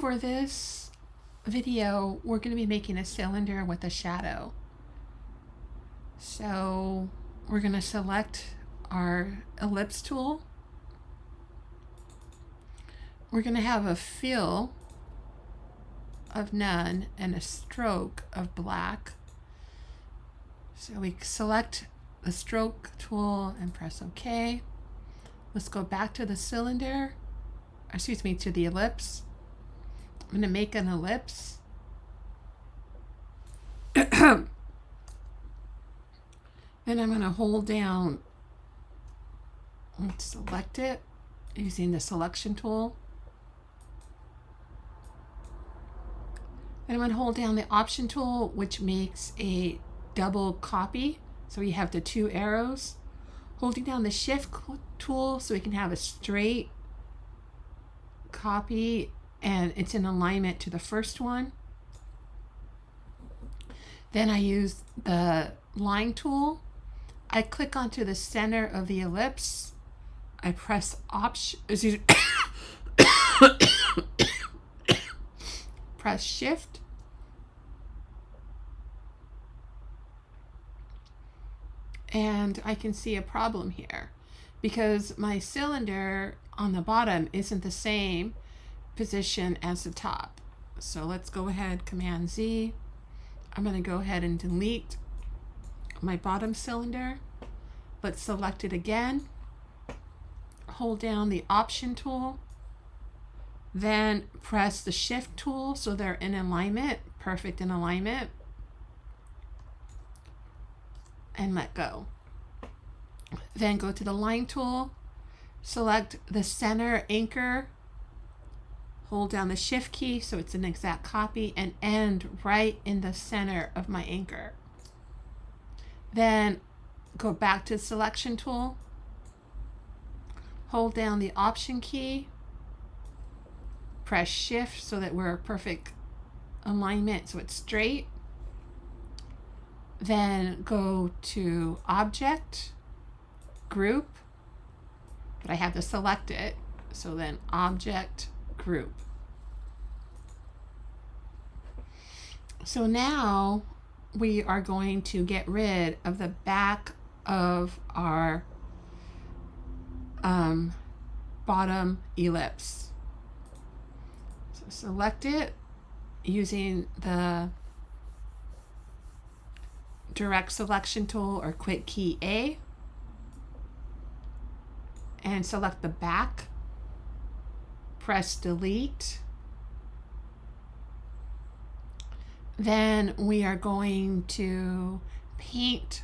For this video, we're going to be making a cylinder with a shadow. So we're going to select our ellipse tool. We're going to have a fill of none and a stroke of black. So we select the stroke tool and press OK. Let's go back to the cylinder, to the ellipse. I'm going to make an ellipse. Then I'm going to hold down, let's select it using the selection tool. Then I'm going to hold down the option tool, which makes a double copy. So we have the two arrows. Holding down the shift tool so we can have a straight copy and it's in alignment to the first one. Then I use the line tool. I click onto the center of the ellipse. I press press shift. And I can see a problem here because my cylinder on the bottom isn't the same position as the top. So let's go ahead, Command Z. I'm going to go ahead and delete my bottom cylinder. Let's select it again. Hold down the option tool. Then press the shift tool so they're in alignment, perfect in alignment. And let go. Then go to the line tool. Select the center anchor. Hold down the shift key so it's an exact copy and end right in the center of my anchor. Then go back to the selection tool. Hold down the option key. Press shift so that we're a perfect alignment so it's straight. Then go to Object, Group, but I have to select it. So then Object, Group. So now we are going to get rid of the back of our bottom ellipse. So select it using the direct selection tool or quick key A and select the back. Press delete. Then we are going to paint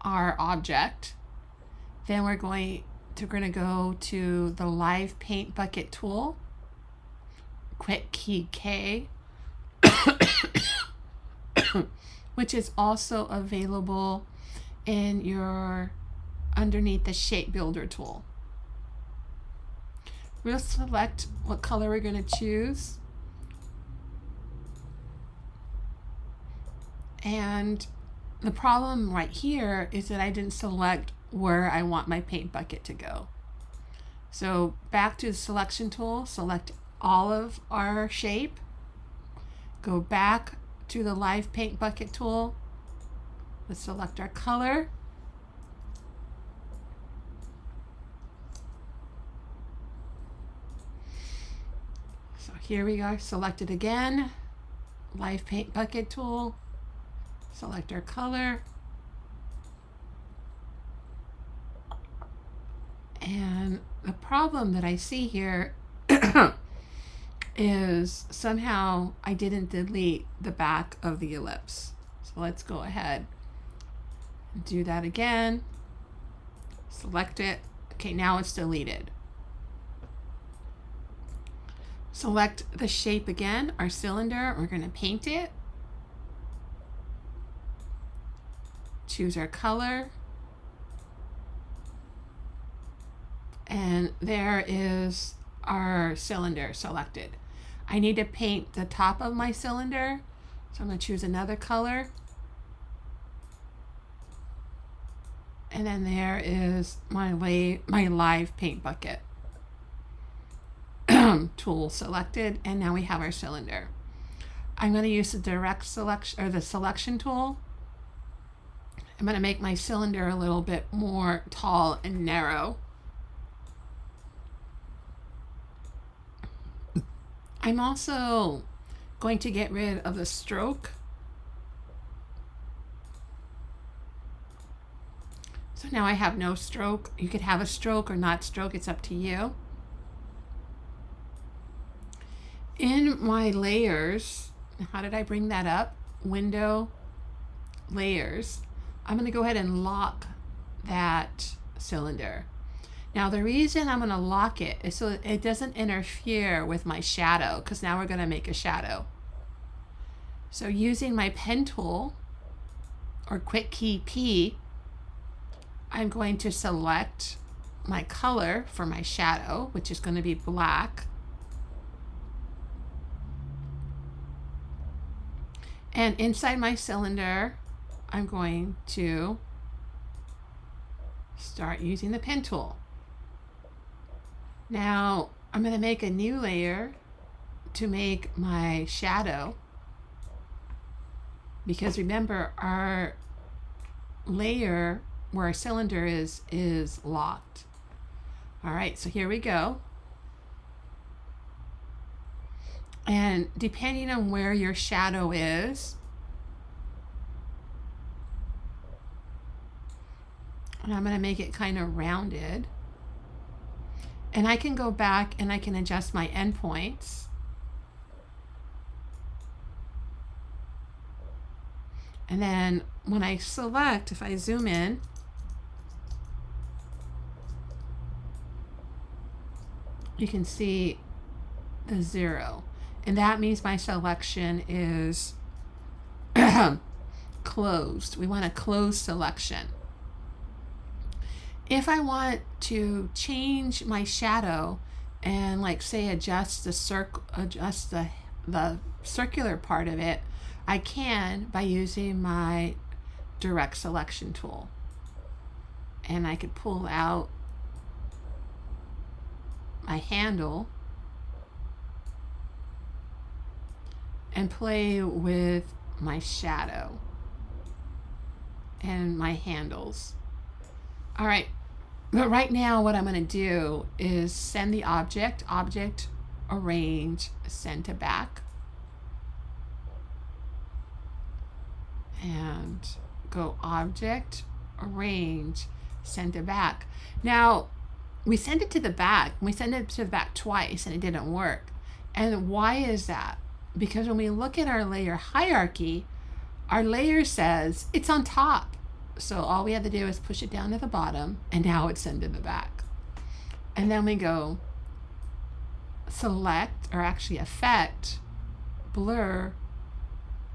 our object. Then we're going to go to the live paint bucket tool. Quick key K. Which is also available in your underneath the shape builder tool. We'll select what color we're going to choose. And the problem right here is that I didn't select where I want my paint bucket to go. So back to the selection tool, select all of our shape, go back to the live paint bucket tool. Let's select our color. So here we are, select it again. Live paint bucket tool. Select our color. And the problem that I see here is somehow I didn't delete the back of the ellipse. So let's go ahead and do that again. Select it. Okay, now it's deleted. Select the shape again, our cylinder. We're going to paint it. Choose our color. And there is our cylinder selected. I need to paint the top of my cylinder, so I'm going to choose another color. And then there is my live paint bucket. tool selected, and now we have our cylinder. I'm going to use the direct selection or the selection tool. I'm going to make my cylinder a little bit more tall and narrow. I'm also going to get rid of the stroke. So now I have no stroke. You could have a stroke or not stroke, it's up to you. In my layers, how did I bring that up? Window, layers. I'm going to go ahead and lock that cylinder. Now the reason I'm going to lock it is so it doesn't interfere with my shadow, because now we're going to make a shadow. So using my pen tool or quick key P, I'm going to select my color for my shadow, which is going to be black. And inside my cylinder, I'm going to start using the pen tool. Now I'm going to make a new layer to make my shadow, because remember our layer where our cylinder is locked. All right, so here we go. And depending on where your shadow is, and I'm going to make it kind of rounded. And I can go back and I can adjust my endpoints. And then when I select, if I zoom in, you can see the 0. And that means my selection is closed. We want a closed selection. If I want to change my shadow and like say adjust the circular part of it, I can by using my direct selection tool. And I could pull out my handle and play with my shadow and my handles. All right, but right now what I'm going to do is send the object, arrange, send to back, and go object, arrange, send to back. Now we send it to the back. We send it to the back twice and it didn't work. And why is that? Because when we look at our layer hierarchy, our layer says it's on top. So all we have to do is push it down to the bottom, and now it's sent to the back. And then we go select, or actually effect, blur,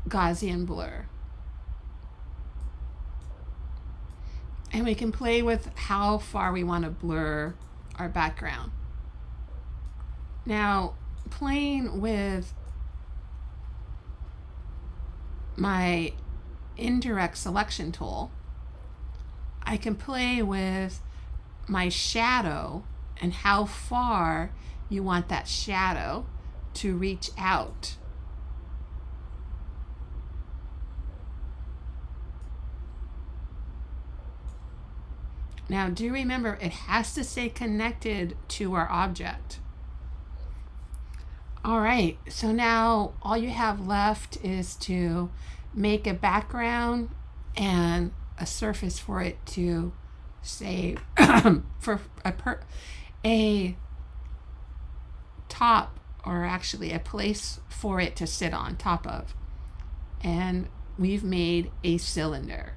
Gaussian blur. And we can play with how far we want to blur our background. Now, playing with my indirect selection tool, I can play with my shadow and how far you want that shadow to reach out. Now, do remember it has to stay connected to our object. All right, so now all you have left is to make a background and a surface for it to say for a top, or actually a place for it to sit on top of. And we've made a cylinder.